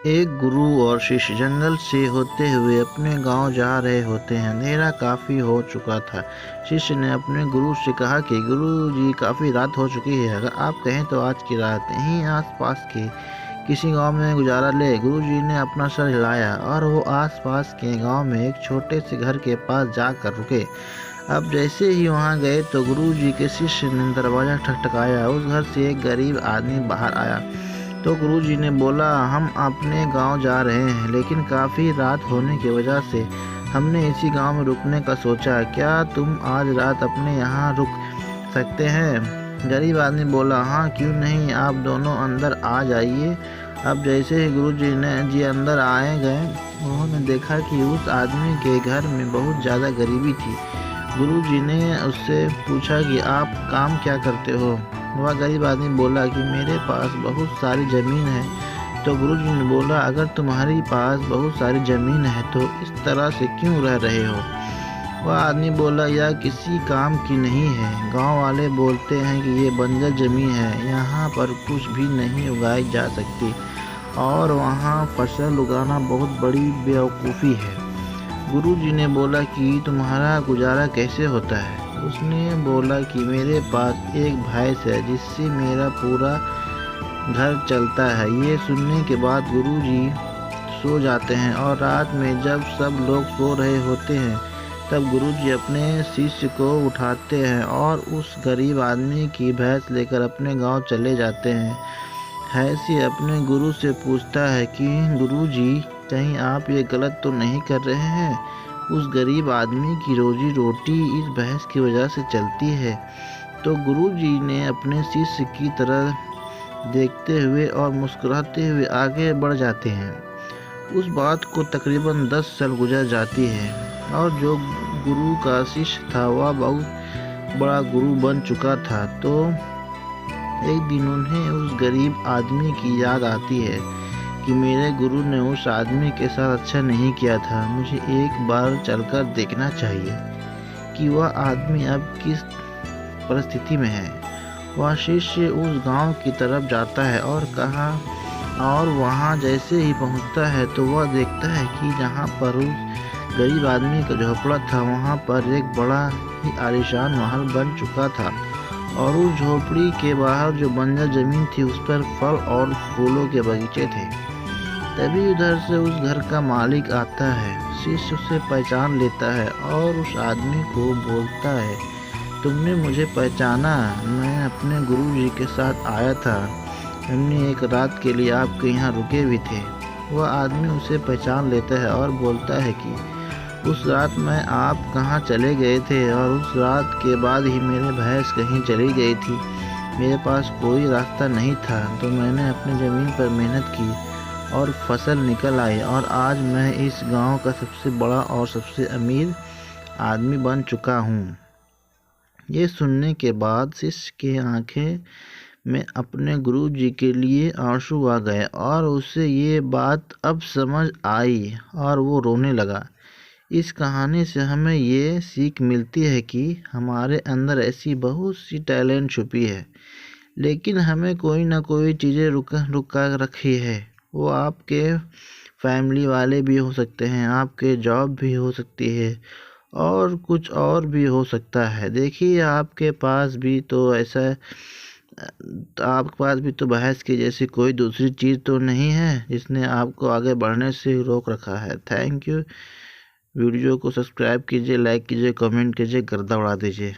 एक गुरु और शिष्य जंगल से होते हुए अपने गांव जा रहे होते हैं। अंधेरा काफ़ी हो चुका था। शिष्य ने अपने गुरु से कहा कि गुरु जी, काफ़ी रात हो चुकी है, अगर आप कहें तो आज की रात यहीं आसपास के किसी गांव में गुजारा ले। गुरु जी ने अपना सर हिलाया और वो आसपास के गांव में एक छोटे से घर के पास जाकर रुके। अब जैसे ही वहां गए तो गुरु जी के शिष्य ने दरवाज़ा ठकठकाया। उस घर से एक गरीब आदमी बाहर आया। तो गुरुजी ने बोला, हम अपने गांव जा रहे हैं, लेकिन काफ़ी रात होने की वजह से हमने इसी गांव में रुकने का सोचा। क्या तुम आज रात अपने यहाँ रुक सकते हैं? गरीब आदमी बोला, हाँ क्यों नहीं, आप दोनों अंदर आ जाइए। अब जैसे ही गुरुजी अंदर आए गए, उन्होंने देखा कि उस आदमी के घर में बहुत ज़्यादा गरीबी थी। गुरुजी ने उससे पूछा कि आप काम क्या करते हो? वह गरीब आदमी बोला कि मेरे पास बहुत सारी ज़मीन है। तो गुरुजी ने बोला, अगर तुम्हारे पास बहुत सारी ज़मीन है तो इस तरह से क्यों रह रहे हो? वह आदमी बोला, यह किसी काम की नहीं है। गांव वाले बोलते हैं कि ये बंजर ज़मीन है, यहाँ पर कुछ भी नहीं उगाई जा सकती और वहाँ फसल उगाना बहुत बड़ी बेवकूफ़ी है। गुरुजी ने बोला कि तुम्हारा गुजारा कैसे होता है? उसने बोला कि मेरे पास एक भैंस है जिससे मेरा पूरा घर चलता है। ये सुनने के बाद गुरुजी सो जाते हैं और रात में जब सब लोग सो रहे होते हैं तब गुरुजी अपने शिष्य को उठाते हैं और उस गरीब आदमी की भैंस लेकर अपने गांव चले जाते हैं। हैसी अपने गुरु से पूछता है कि गुरुजी, कहीं आप ये गलत तो नहीं कर रहे हैं? उस गरीब आदमी की रोजी रोटी इस भैंस की वजह से चलती है। तो गुरुजी ने अपने शिष्य की तरफ देखते हुए और मुस्कुराते हुए आगे बढ़ जाते हैं। उस बात को तकरीबन 10 साल गुजर जाती है और जो गुरु का शिष्य था वह बहुत बड़ा गुरु बन चुका था। तो एक दिन उन्हें उस गरीब आदमी की याद आती है कि मेरे गुरु ने उस आदमी के साथ अच्छा नहीं किया था। मुझे एक बार चलकर देखना चाहिए कि वह आदमी अब किस परिस्थिति में है। वह शिष्य उस गांव की तरफ जाता है और वहां जैसे ही पहुंचता है तो वह देखता है कि जहां पर उस गरीब आदमी का झोपड़ा था वहां पर एक बड़ा ही आलीशान महल बन चुका था और उस झोपड़ी के बाहर जो बंजर जमीन थी उस पर फल और फूलों के बगीचे थे। तभी उधर से उस घर का मालिक आता है। शिष्य उसे पहचान लेता है और उस आदमी को बोलता है, तुमने मुझे पहचाना? मैं अपने गुरु जी के साथ आया था, हमने एक रात के लिए आपके यहाँ रुके भी थे। वह आदमी उसे पहचान लेता है और बोलता है कि उस रात में आप कहाँ चले गए थे और उस रात के बाद ही मेरे भैंस कहीं चली गई थी। मेरे पास कोई रास्ता नहीं था तो मैंने अपनी ज़मीन पर मेहनत की और फसल निकल आई और आज मैं इस गांव का सबसे बड़ा और सबसे अमीर आदमी बन चुका हूँ। ये सुनने के बाद शिष्य की आंखें में अपने गुरु जी के लिए आंसू आ गए और उसे ये बात अब समझ आई और वो रोने लगा। इस कहानी से हमें ये सीख मिलती है कि हमारे अंदर ऐसी बहुत सी टैलेंट छुपी है, लेकिन हमें कोई ना कोई चीज़ें रुका रखी है। वो आपके फैमिली वाले भी हो सकते हैं, आपके जॉब भी हो सकती है और कुछ और भी हो सकता है। देखिए, आपके पास भी तो भैंस की जैसी कोई दूसरी चीज़ तो नहीं है जिसने आपको आगे बढ़ने से रोक रखा है। Thank you. वीडियो को सब्सक्राइब कीजिए, लाइक कीजिए, कमेंट कीजिए, गर्दा उड़ा दीजिए।